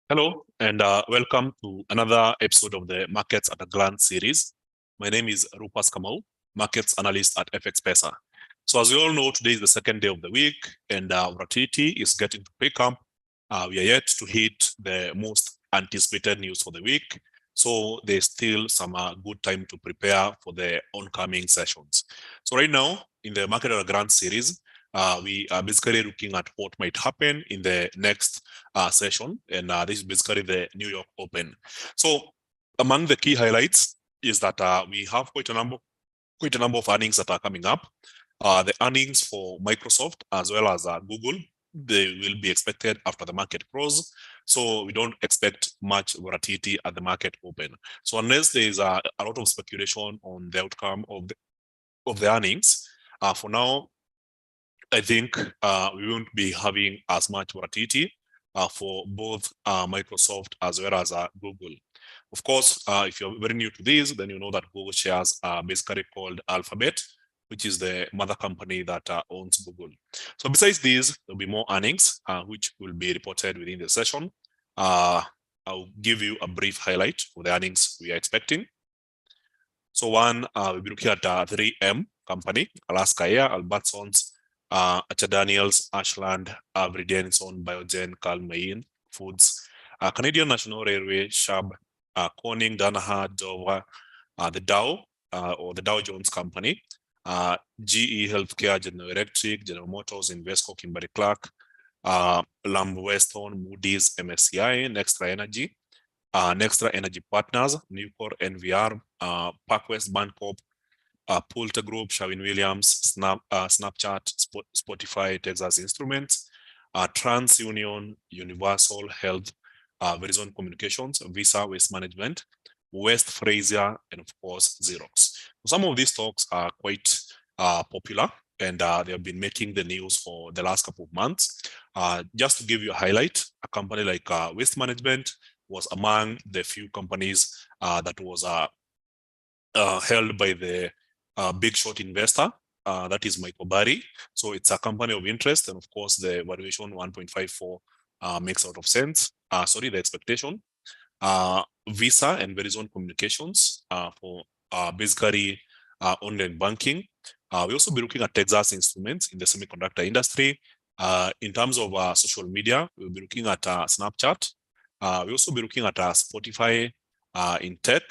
Hello, and welcome to another episode of the Markets at a Glance series. My name is Rufas Kamau, Markets Analyst at FX Pesa. So as you all know, today is the second day of the week, and volatility is getting to pick up. We are yet to hit the most anticipated news for the week. So there's still some good time to prepare for the oncoming sessions. So right now, in the Market at a Glance series, we are basically looking at what might happen in the next session, and this is basically the New York Open. So among the key highlights is that we have quite a number of earnings that are coming up. The earnings for Microsoft as well as Google, they will be expected after the market close. So we don't expect much volatility at the market open. So unless there is a lot of speculation on the outcome of the earnings, for now, I think we won't be having as much volatility for both Microsoft as well as Google. Of course, if you're very new to this, then you know that Google shares are basically called Alphabet, which is the mother company that owns Google. So besides these, there'll be more earnings, which will be reported within the session. I'll give you a brief highlight of the earnings we are expecting. So one, we'll be looking at 3M company, Alaska Air, Albertsons, Daniels, Ashland, Denson, Biogen, Calmain Foods, Canadian National Railway, Shab, Corning, Danaher, Dover, the Dow, or the Dow Jones Company, GE Healthcare, General Electric, General Motors, Invesco, Kimberly-Clark, Lamb Weston, Moody's, MSCI, Nextra Energy, Nextra Energy Partners, Nucor, NVR, PacWest Bancorp, Poulter Group, Sherwin-Williams, Snapchat, Spotify, Texas Instruments, TransUnion, Universal Health, Verizon Communications, Visa Waste Management, West Fraser, and of course, Xerox. Some of these stocks are quite popular, and they have been making the news for the last couple of months. Just to give you a highlight, a company like Waste Management was among the few companies that was held by the big short investor, that is Michael Burry. So it's a company of interest, and of course the valuation 1.54 makes a lot of sense. The expectation. Visa and Verizon Communications for basically online banking. We also be looking at Texas Instruments in the semiconductor industry. In terms of social media, we'll be looking at Snapchat. We'll also be looking at Spotify in tech.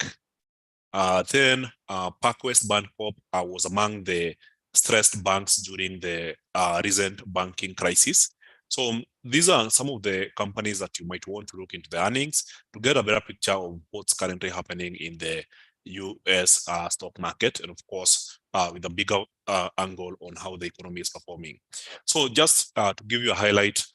Then PacWest Bancorp was among the stressed banks during the recent banking crisis. So these are some of the companies that you might want to look into the earnings to get a better picture of what's currently happening in the US stock market, and of course, with a bigger angle on how the economy is performing. So just to give you a highlight,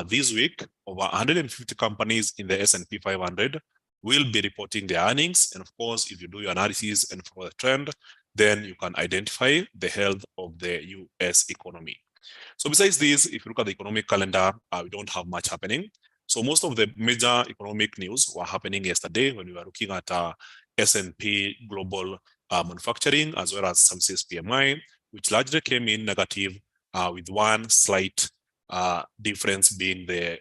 this week, over 150 companies in the S&P 500 will be reporting their earnings. And of course, if you do your analysis and follow the trend, then you can identify the health of the US economy. So besides this, if you look at the economic calendar, we don't have much happening. So most of the major economic news were happening yesterday when we were looking at S&P Global Manufacturing as well as services PMI, which largely came in negative with one slight difference being the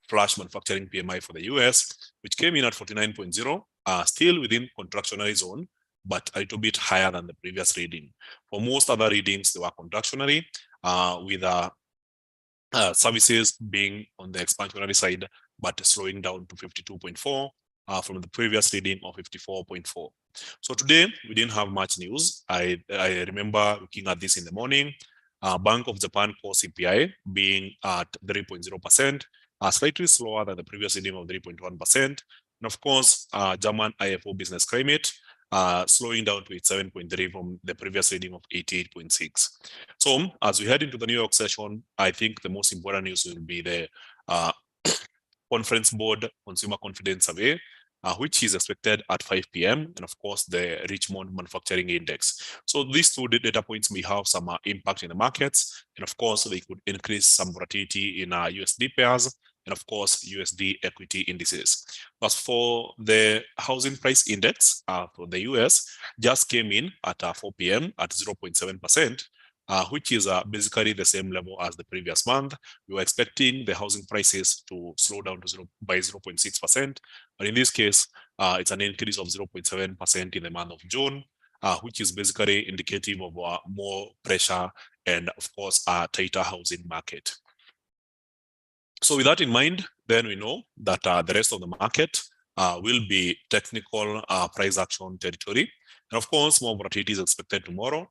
flash manufacturing PMI for the US, which came in at 49.0, still within contractionary zone, but a little bit higher than the previous reading. For most other readings, they were contractionary, with services being on the expansionary side, but slowing down to 52.4 from the previous reading of 54.4. So today, we didn't have much news. I remember looking at this in the morning. Bank of Japan core CPI being at 3.0%, slightly slower than the previous reading of 3.1%. And of course, German IFO business climate slowing down to 7.3 from the previous reading of 88.6. So as we head into the New York session, I think the most important news will be the Conference Board Consumer Confidence Survey, which is expected at 5 p.m. And of course, the Richmond Manufacturing Index. So these two data points may have some impact in the markets. And of course, they could increase some volatility in USD pairs and of course, USD equity indices. As for the housing price index for the US, just came in at 4 p.m. at 0.7%, which is basically the same level as the previous month. We were expecting the housing prices to slow down to by 0.6%, but in this case, it's an increase of 0.7% in the month of June, which is basically indicative of more pressure and, of course, a tighter housing market. So with that in mind, then we know that the rest of the market will be technical price action territory. And of course, more volatility is expected tomorrow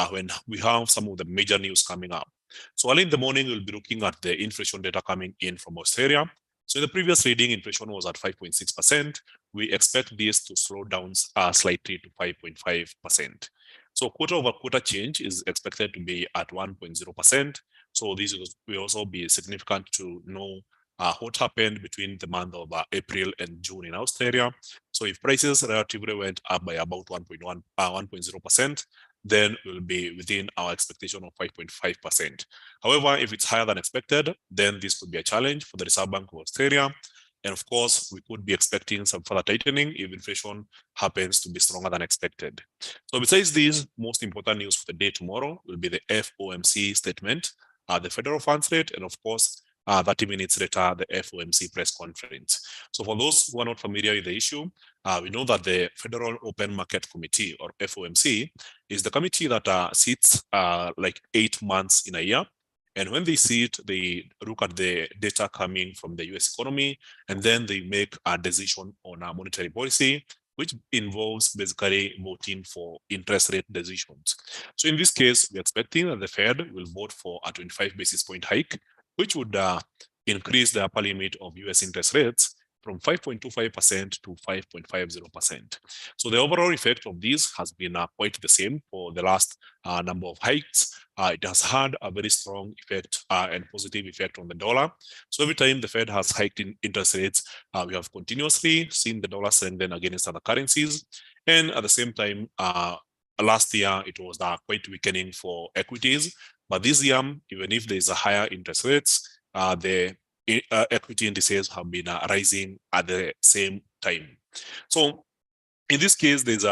when we have some of the major news coming up. So early in the morning, we'll be looking at the inflation data coming in from Australia. So in the previous reading, inflation was at 5.6%. We expect this to slow down slightly to 5.5%. So quarter over quarter change is expected to be at 1.0%. So this will also be significant to know what happened between the month of April and June in Australia. So if prices relatively went up by about 1.0%, then we'll be within our expectation of 5.5%. However, if it's higher than expected, then this could be a challenge for the Reserve Bank of Australia. And of course, we could be expecting some further tightening if inflation happens to be stronger than expected. So besides these, most important news for the day tomorrow will be the FOMC statement, the federal funds rate, and of course, 30 minutes later, the FOMC press conference. So for those who are not familiar with the issue, we know that the Federal Open Market Committee, or FOMC, is the committee that sits like 8 months in a year. And when they sit, they look at the data coming from the US economy, and then they make a decision on a monetary policy, which involves basically voting for interest rate decisions. So in this case, we're expecting that the Fed will vote for a 25 basis point hike, which would increase the upper limit of US interest rates from 5.25% to 5.50%. So the overall effect of this has been quite the same for the last number of hikes. It has had a very strong effect and positive effect on the dollar. So every time the Fed has hiked in interest rates, we have continuously seen the dollar strengthen against other currencies. And at the same time, last year, it was quite weakening for equities. But this year, even if there is a higher interest rates, the equity indices have been rising at the same time. So in this case, there's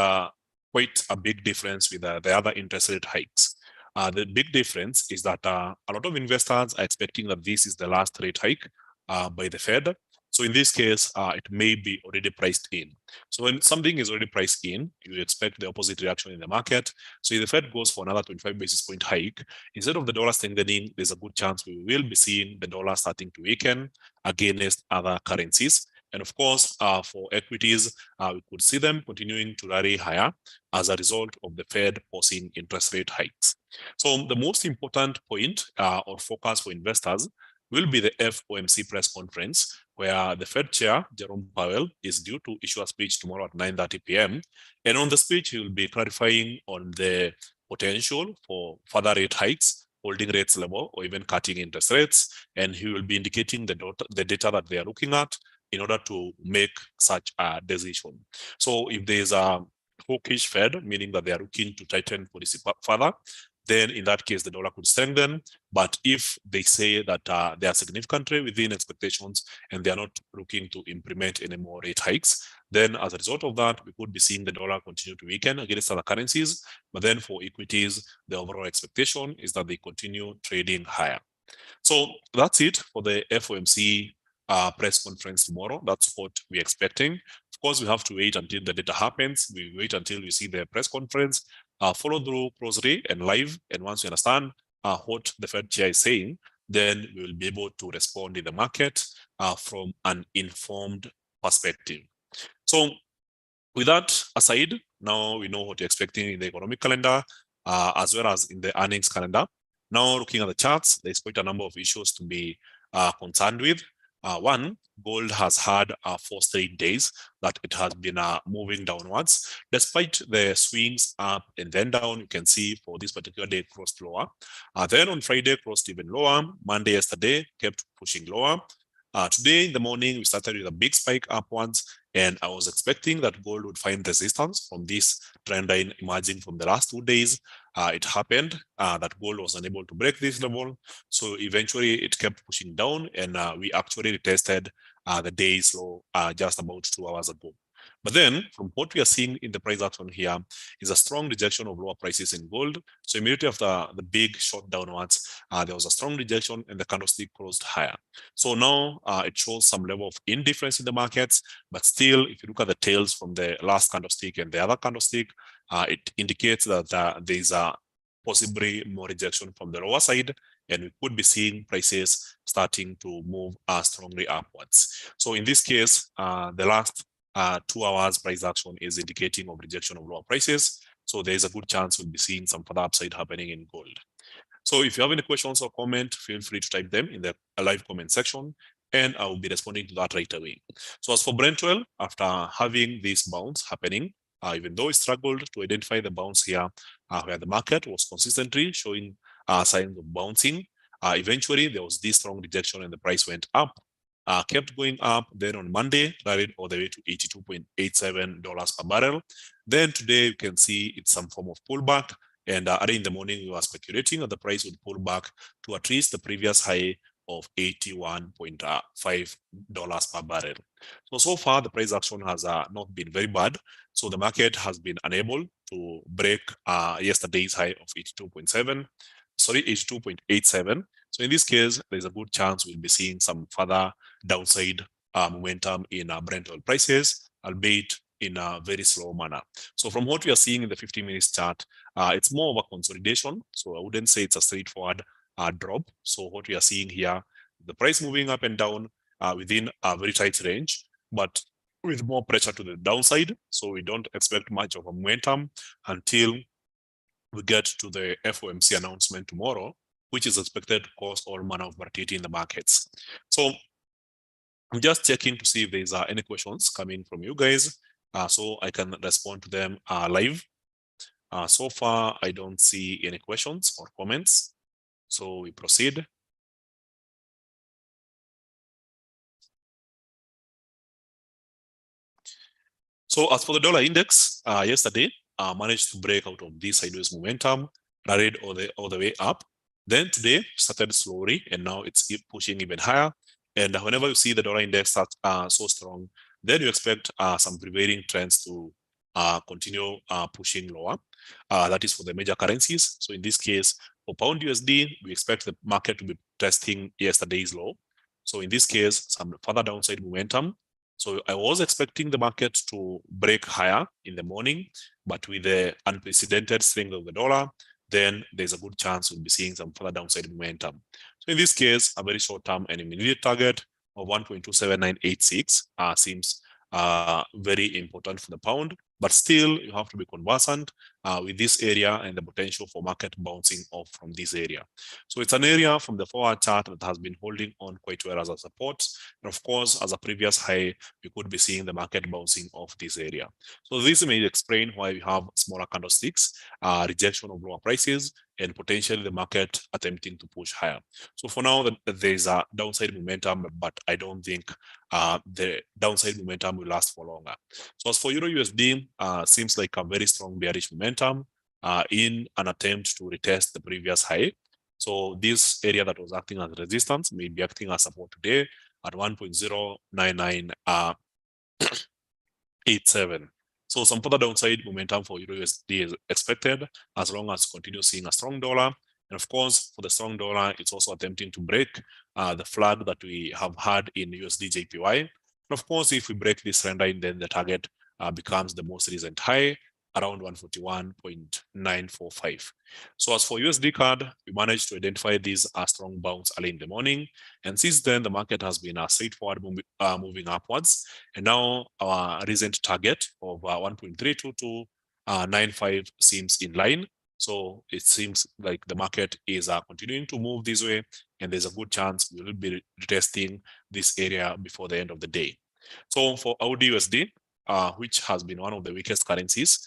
quite a big difference with the other interest rate hikes. The big difference is that a lot of investors are expecting that this is the last rate hike by the Fed. So in this case, it may be already priced in. So when something is already priced in, you expect the opposite reaction in the market. So if the Fed goes for another 25 basis point hike, instead of the dollar strengthening, there's a good chance we will be seeing the dollar starting to weaken against other currencies. And of course, for equities, we could see them continuing to rally higher as a result of the Fed pausing interest rate hikes. So the most important point or focus for investors will be the FOMC press conference, where the Fed chair, Jerome Powell, is due to issue a speech tomorrow at 9:30 p.m. And on the speech, he will be clarifying on the potential for further rate hikes, holding rates level, or even cutting interest rates. And he will be indicating the data that they are looking at in order to make such a decision. So if there is a hawkish Fed, meaning that they are looking to tighten policy further, then in that case, the dollar could strengthen. But if they say that they are significantly within expectations and they are not looking to implement any more rate hikes, then as a result of that, we could be seeing the dollar continue to weaken against other currencies. But then for equities, the overall expectation is that they continue trading higher. So that's it for the FOMC press conference tomorrow. That's what we're expecting. Of course, we have to wait until the data happens. We wait until we see the press conference, follow through closely and live. And once we understand what the Fed chair is saying, then we will be able to respond in the market from an informed perspective. So with that aside, now we know what you're expecting in the economic calendar, as well as in the earnings calendar. Now looking at the charts, there's quite a number of issues to be concerned with. One, gold has had 4 straight days that it has been moving downwards. Despite the swings up and then down, you can see for this particular day, it crossed lower. Then on Friday, crossed even lower. Monday, yesterday, kept pushing lower. Today in the morning, we started with a big spike upwards, and I was expecting that gold would find resistance from this trend line emerging from the last 2 days. It happened that gold was unable to break this level. So eventually it kept pushing down, and we actually retested the day's low just about 2 hours ago. But then from what we are seeing in the price action here is a strong rejection of lower prices in gold. So immediately after the big shot downwards, there was a strong rejection and the candlestick closed higher. So now it shows some level of indifference in the markets, but still, if you look at the tails from the last candlestick and the other candlestick, it indicates that there is a possibly more rejection from the lower side, and we could be seeing prices starting to move strongly upwards. So in this case, the last 2 hours price action is indicating of rejection of lower prices. So there is a good chance we'll be seeing some further upside happening in gold. So if you have any questions or comment, feel free to type them in the live comment section, and I will be responding to that right away. So as for Brent oil, after having this bounce happening, even though it struggled to identify the bounce here, where the market was consistently showing signs of bouncing, eventually there was this strong rejection and the price went up, kept going up. Then on Monday, rallied all the way to $82.87 per barrel. Then today you can see it's some form of pullback. And early in the morning, we were speculating that the price would pull back to at least the previous high of $81.5 per barrel. So far, the price action has not been very bad. So the market has been unable to break yesterday's high of 82.87. So in this case, there's a good chance we'll be seeing some further downside momentum in Brent oil prices, albeit in a very slow manner. So from what we are seeing in the 50 minutes chart, it's more of a consolidation. So I wouldn't say it's a straightforward drop. So what we are seeing here, the price moving up and down within a very tight range, but with more pressure to the downside. So we don't expect much of a momentum until we get to the FOMC announcement tomorrow, which is expected to cause all manner of volatility in the markets. So I'm just checking to see if there's any questions coming from you guys, so I can respond to them live. So far, I don't see any questions or comments. So we proceed. So as for the dollar index, yesterday managed to break out of this sideways momentum, rallied all the way up. Then today started slowly, and now it's pushing even higher. And whenever you see the dollar index start so strong, then you expect some prevailing trends to continue pushing lower. That is for the major currencies. So in this case, for pound USD, we expect the market to be testing yesterday's low. So in this case, some further downside momentum. So I was expecting the market to break higher in the morning, but with the unprecedented strength of the dollar, then there's a good chance we'll be seeing some further downside momentum. So in this case, a very short-term and immediate target of 1.27986 seems very important for the pound, but still you have to be conversant with this area and the potential for market bouncing off from this area. So it's an area from the forward chart that has been holding on quite well as a support. And of course, as a previous high, we could be seeing the market bouncing off this area. So this may explain why we have smaller candlesticks, rejection of lower prices, and potentially the market attempting to push higher. So for now, there's a downside momentum, but I don't think the downside momentum will last for longer. So as for Euro USD, seems like a very strong bearish momentum in an attempt to retest the previous high. So this area that was acting as resistance may be acting as support today at 1.09987. So some further downside momentum for Euro USD is expected as long as we continue seeing a strong dollar. And of course, for the strong dollar, it's also attempting to break the flag that we have had in USD JPY. And of course, if we break this trend line, then the target becomes the most recent high, around 141.945. So as for USD CAD, we managed to identify this strong bounce early in the morning. And since then, the market has been straightforward moving upwards. And now our recent target of 1.32295 seems in line. So it seems like the market is continuing to move this way, and there's a good chance we will be retesting this area before the end of the day. So for AUD USD, which has been one of the weakest currencies,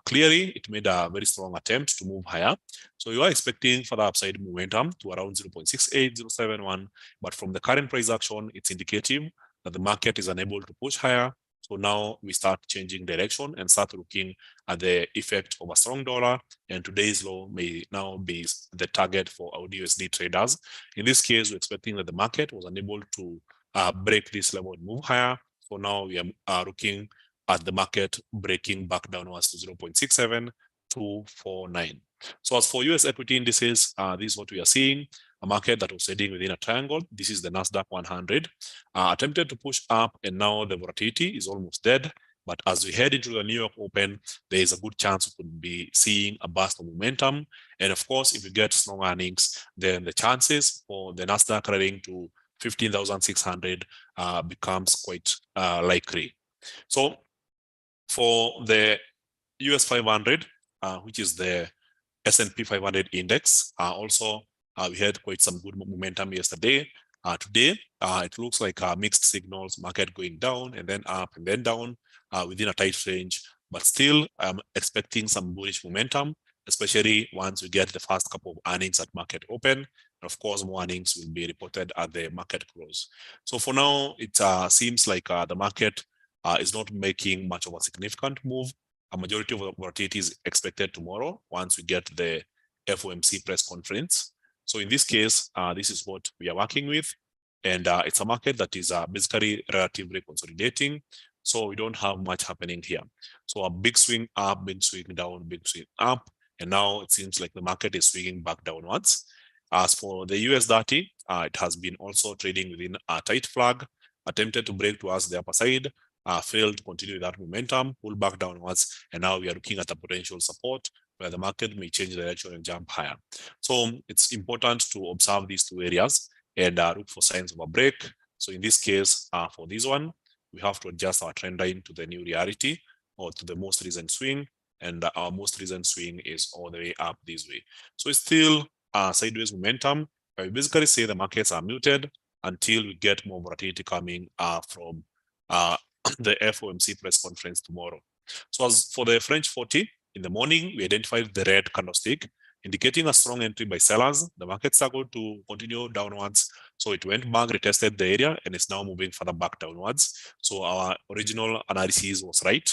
clearly it made a very strong attempt to move higher. So you are expecting further upside momentum to around 0.68071, but from the current price action, it's indicative that the market is unable to push higher. So now we start changing direction and start looking at the effect of a strong dollar, and today's low may now be the target for our USD traders. In this case, we're expecting that the market was unable to break this level and move higher. So now we are looking at the market breaking back downwards to 0.67249. So as for US equity indices, this is what we are seeing. A market that was trading within a triangle. This is the NASDAQ 100. Attempted to push up, and now the volatility is almost dead. But as we head into the New York Open, there is a good chance we could be seeing a burst of momentum. And of course, if you get strong earnings, then the chances for the NASDAQ running to 15,600 becomes quite likely. So for the US 500, which is the S&P 500 index, also we had quite some good momentum yesterday. Today, it looks like mixed signals, market going down and then up and then down within a tight range. But still, I'm expecting some bullish momentum, especially once we get the first couple of earnings at market open. And of course, more earnings will be reported at the market close. So for now, it seems like the market is not making much of a significant move. A majority of the volatility is expected tomorrow once we get the FOMC press conference. So in this case, this is what we are working with. And it's a market that is basically relatively consolidating. So we don't have much happening here. So a big swing up, big swing down, big swing up. And now it seems like the market is swinging back downwards. As for the US30, it has been also trading within a tight flag, attempted to break towards the upper side, failed to continue that momentum, pull back downwards, and now we are looking at a potential support where the market may change direction and jump higher. So it's important to observe these two areas and look for signs of a break. So in this case, for this one, we have to adjust our trend line to the new reality or to the most recent swing, and our most recent swing is all the way up this way. So it's still sideways momentum, but we basically say the markets are muted until we get more volatility coming from the FOMC press conference tomorrow. So as for the French 40, in the morning, we identified the red candlestick, indicating a strong entry by sellers. The market struggled to continue downwards. So it went back, retested the area, and it's now moving further back downwards. So our original analysis was right,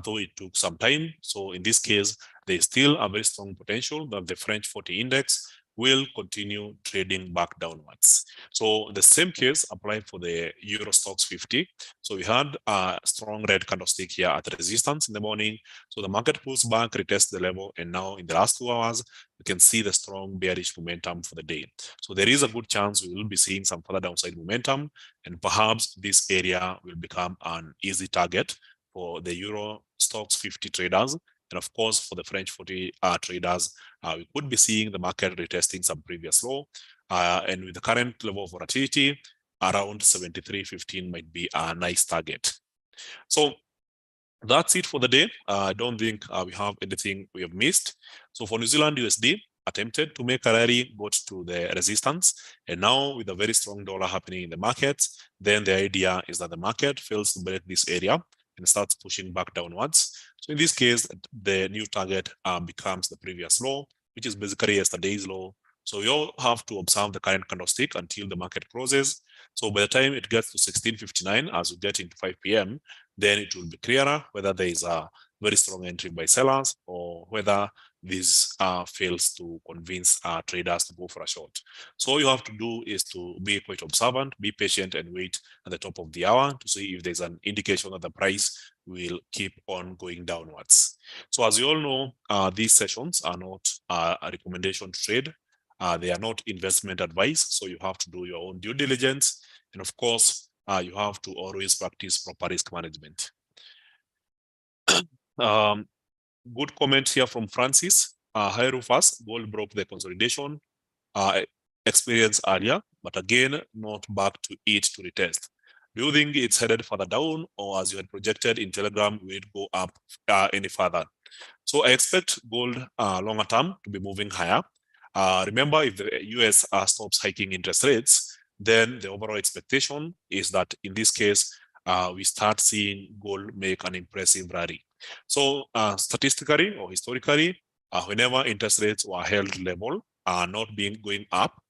though it took some time. So in this case, there's still a very strong potential that the French 40 index will continue trading back downwards. So the same case applied for the Eurostoxx 50. So we had a strong red candlestick here at resistance in the morning. So the market pulls back, retests the level, and now in the last 2 hours, we can see the strong bearish momentum for the day. So there is a good chance we will be seeing some further downside momentum, and perhaps this area will become an easy target for the Eurostoxx 50 traders. And of course, for the French 40 traders, we could be seeing the market retesting some previous low. And with the current level of volatility, around 73.15 might be a nice target. So that's it for the day. I don't think we have anything we have missed. So for New Zealand USD, attempted to make a rally, got to the resistance. And now with a very strong dollar happening in the markets, then the idea is that the market fails to break this area and starts pushing back downwards. So in this case, the new target becomes the previous low, which is basically yesterday's low. So we all have to observe the current candlestick until the market closes. So by the time it gets to 16:59, as we get into 5 p.m., then it will be clearer whether there is a very strong entry by sellers or whether this fails to convince traders to go for a short. So all you have to do is to be quite observant, be patient, and wait at the top of the hour to see if there's an indication that the price will keep on going downwards. So as you all know, these sessions are not a recommendation to trade. They are not investment advice, so you have to do your own due diligence. And of course, you have to always practice proper risk management. Good comment here from Francis. Hi Rufas, gold broke the consolidation experience earlier, but again, not back to it to retest. Do you think it's headed further down, or as you had projected in Telegram, will it go up any further? So I expect gold longer term to be moving higher. Remember, if the US stops hiking interest rates, then the overall expectation is that in this case, we start seeing gold make an impressive rally. So statistically or historically, whenever interest rates were held level, not being going up,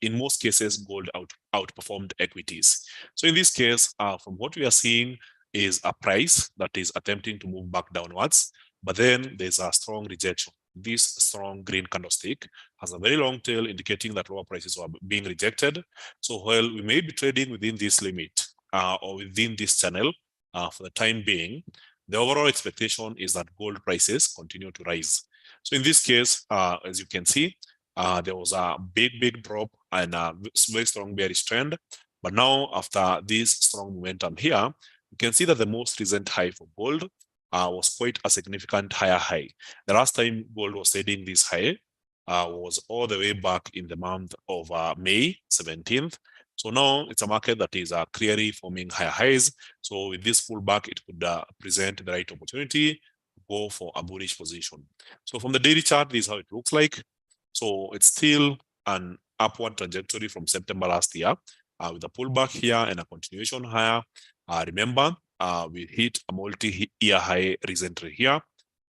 in most cases, gold outperformed equities. So in this case, from what we are seeing is a price that is attempting to move back downwards, but then there's a strong rejection. This strong green candlestick has a very long tail indicating that lower prices are being rejected. So while we may be trading within this limit or within this channel, for the time being, the overall expectation is that gold prices continue to rise. So in this case, as you can see, there was a big drop and a very strong bearish trend. But now, after this strong momentum here, you can see that the most recent high for gold was quite a significant higher high. The last time gold was trading this high was all the way back in the month of May 17th. So now it's a market that is clearly forming higher highs. So with this pullback, it could present the right opportunity to go for a bullish position. So from the daily chart, this is how it looks like. So it's still an upward trajectory from September last year with a pullback here and a continuation higher. Remember, we hit a multi-year high recently here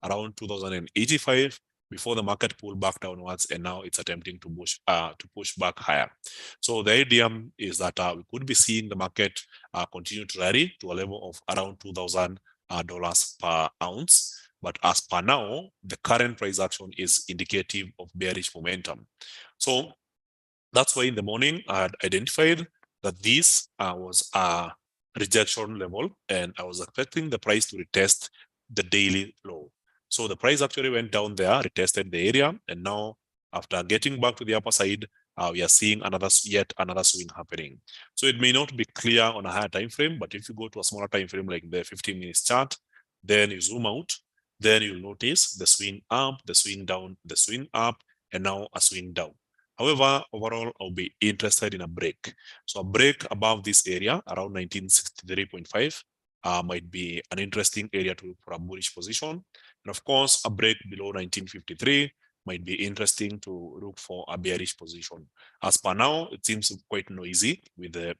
around 2085 before the market pulled back downwards, and now it's attempting to push back higher. So the idea is that we could be seeing the market continue to rally to a level of around $2,000 per ounce. But as per now, the current price action is indicative of bearish momentum. So that's why in the morning I had identified that this was a rejection level, and I was expecting the price to retest the daily low. So the price actually went down there, retested the area, and now after getting back to the upper side, we are seeing yet another swing happening. So it may not be clear on a higher time frame, but if you go to a smaller time frame like the 15 minutes chart, then you zoom out, then you'll notice the swing up, the swing down, the swing up, and now a swing down. However, overall, I'll be interested in a break. So a break above this area, around 1963.5, might be an interesting area to look for a bullish position. And of course, a break below 1953 might be interesting to look for a bearish position. As per now, it seems quite noisy with the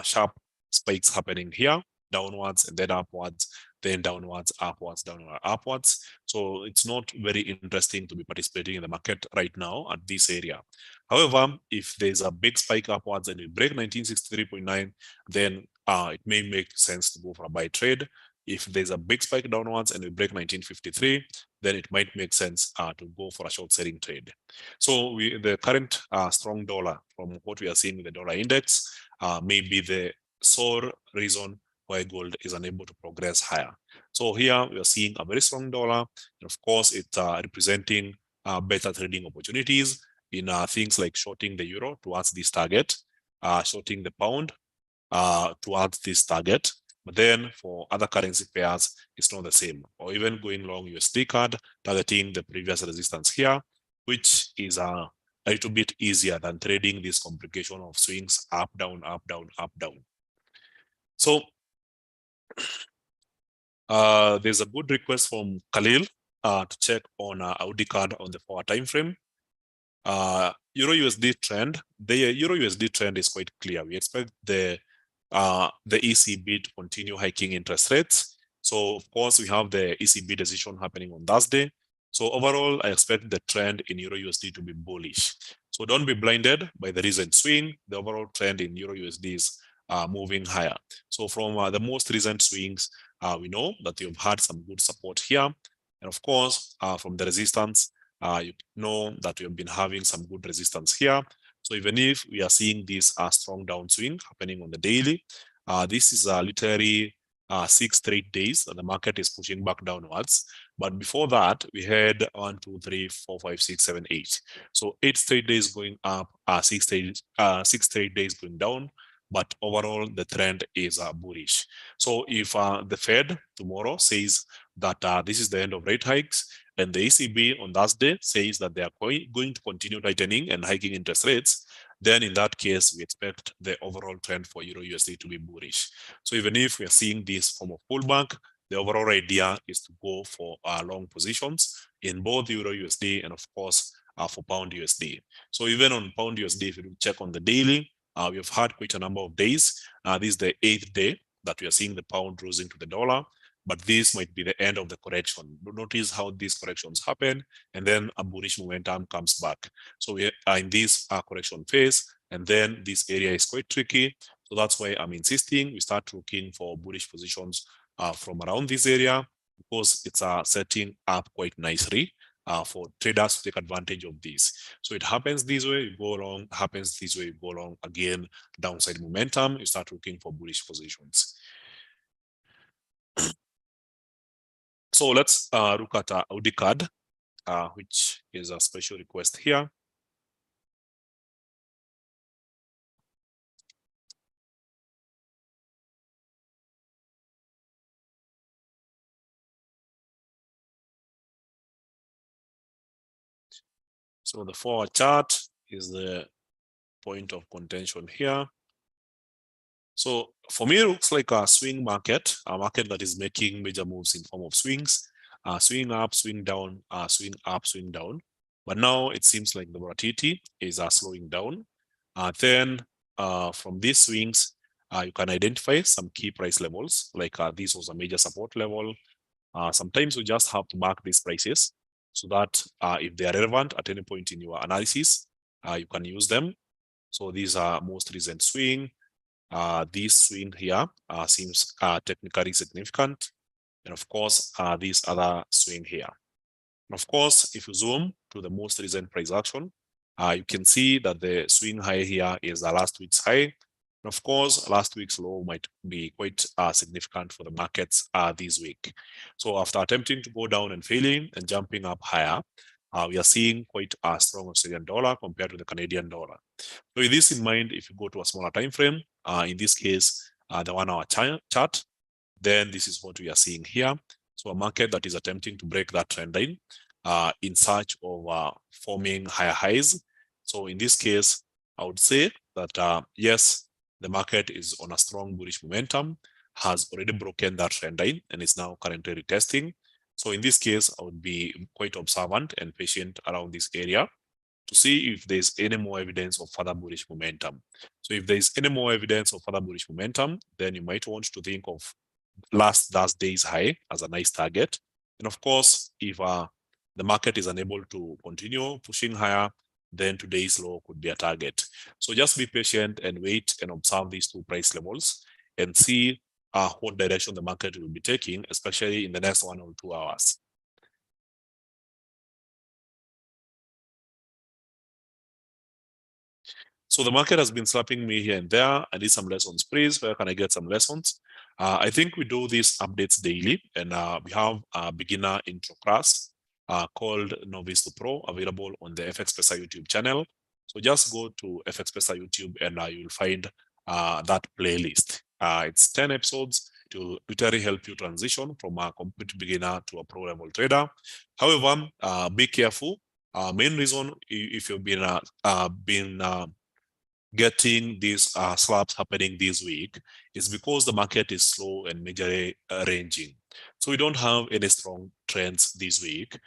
sharp spikes happening here, downwards and then upwards, then downwards, upwards, downward, upwards. So it's not very interesting to be participating in the market right now at this area. However, if there's a big spike upwards and we break 1963.9, then it may make sense to go for a buy trade. If there's a big spike downwards and we break 1953, then it might make sense to go for a short selling trade. So the current strong dollar, from what we are seeing with the dollar index, may be the sole reason why gold is unable to progress higher. So here we are seeing a very strong dollar, and of course it's representing better trading opportunities in things like shorting the euro towards this target, shorting the pound towards this target. But then for other currency pairs, it's not the same. Or even going long USD card, targeting the previous resistance here, which is a little bit easier than trading this complication of swings up, down, up, down, up, down. So there's a good request from Khalil to check on Audi card on the 4-hour time frame. Euro USD trend. The Euro USD trend is quite clear. We expect the ECB to continue hiking interest rates. So of course we have the ECB decision happening on Thursday. So overall, I expect the trend in Euro USD to be bullish. So don't be blinded by the recent swing. The overall trend in Euro USD is moving higher. So from the most recent swings, we know that you've had some good support here. And of course, from the resistance, you know that we have been having some good resistance here. So even if we are seeing this strong downswing happening on the daily, this is literally 6 straight days that the market is pushing back downwards. But before that, we had 1, 2, 3, 4, 5, 6, 7, 8. So 8 straight days going up, 6 straight days going down. But overall, the trend is bullish. So if the Fed tomorrow says that this is the end of rate hikes, and the ECB on Thursday says that they are going to continue tightening and hiking interest rates, then in that case, we expect the overall trend for Euro USD to be bullish. So even if we are seeing this form of pullback, the overall idea is to go for long positions in both Euro USD and of course for Pound USD. So even on Pound USD, if you check on the daily, we have had quite a number of days. This is the 8th day that we are seeing the pound losing to the dollar, but this might be the end of the correction. Notice how these corrections happen, and then a bullish momentum comes back. So we are in this correction phase, and then this area is quite tricky. So that's why I'm insisting we start looking for bullish positions from around this area, because it's setting up quite nicely for traders to take advantage of this. So it happens this way, you go along, happens this way, you go along, again, downside momentum, you start looking for bullish positions. So let's look at Audi card, which is a special request here. So the forward chart is the point of contention here. So for me, it looks like a swing market, a market that is making major moves in form of swings, swing up, swing down, swing up, swing down. But now it seems like the volatility is slowing down. Then from these swings, you can identify some key price levels, like this was a major support level. Sometimes you just have to mark these prices so that if they are relevant at any point in your analysis, you can use them. So these are most recent swing. This swing here seems technically significant. And of course, this other swing here. And of course, if you zoom to the most recent price action, you can see that the swing high here is the last week's high. And of course, last week's low might be quite significant for the markets this week. So after attempting to go down and failing and jumping up higher, we are seeing quite a strong Australian dollar compared to the Canadian dollar. So with this in mind, if you go to a smaller time frame, in this case, the 1 hour chart, then this is what we are seeing here. So a market that is attempting to break that trend line in search of forming higher highs. So in this case, I would say that yes, the market is on a strong bullish momentum, has already broken that trend line and is now currently retesting. So in this case, I would be quite observant and patient around this area to see if there's any more evidence of further bullish momentum. So if there's any more evidence of further bullish momentum, then you might want to think of last Thursday's high as a nice target. And of course, if the market is unable to continue pushing higher, then today's low could be a target. So just be patient and wait and observe these two price levels and see what direction the market will be taking, especially in the next 1 or 2 hours. So the market has been slapping me here and there. I need some lessons, please. Where can I get some lessons? I think we do these updates daily, and we have a beginner intro class called Novice to Pro available on the FX Pesa YouTube channel. So just go to FX Pesa YouTube and you'll find that playlist. It's 10 episodes to literally help you transition from a complete beginner to a pro level trader. However, be careful. Main reason if you've been getting these slaps happening this week is because the market is slow and majorly ranging. So we don't have any strong trends this week,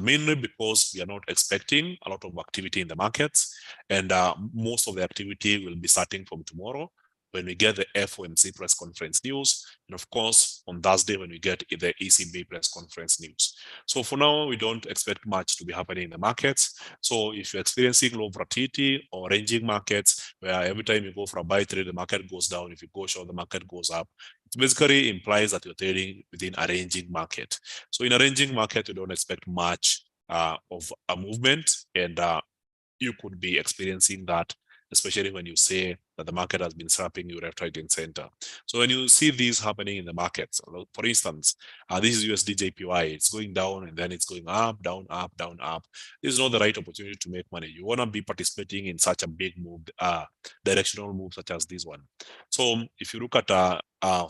mainly because we are not expecting a lot of activity in the markets, and most of the activity will be starting from tomorrow when we get the FOMC press conference news, and of course on Thursday when we get the ECB press conference news. So for now, we don't expect much to be happening in the markets. So if you're experiencing low volatility or ranging markets, where every time you go for a buy trade, the market goes down, if you go short, the market goes up, it basically implies that you're trading within a ranging market. So in a ranging market, you don't expect much of a movement, and you could be experiencing that, especially when you say that the market has been slapping you left, right, and center. So when you see these happening in the markets, for instance, this is USD JPY, it's going down and then it's going up, down, up, down, up. This is not the right opportunity to make money. You want to be participating in such a big move, directional move such as this one. So if you look at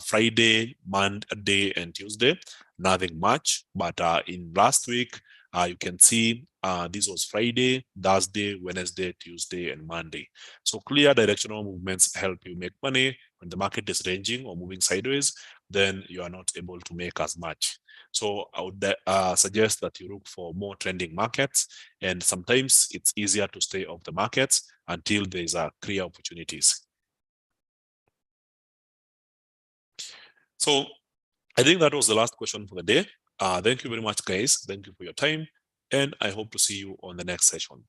Friday, Monday, and Tuesday, nothing much. But in last week, you can see this was Friday, Thursday, Wednesday, Tuesday, and Monday. So clear directional movements help you make money. When the market is ranging or moving sideways, then you are not able to make as much. So I would suggest that you look for more trending markets, and sometimes it's easier to stay off the markets until there's a clear opportunities. So I think that was the last question for the day. Thank you very much, guys. Thank you for your time, and I hope to see you on the next session.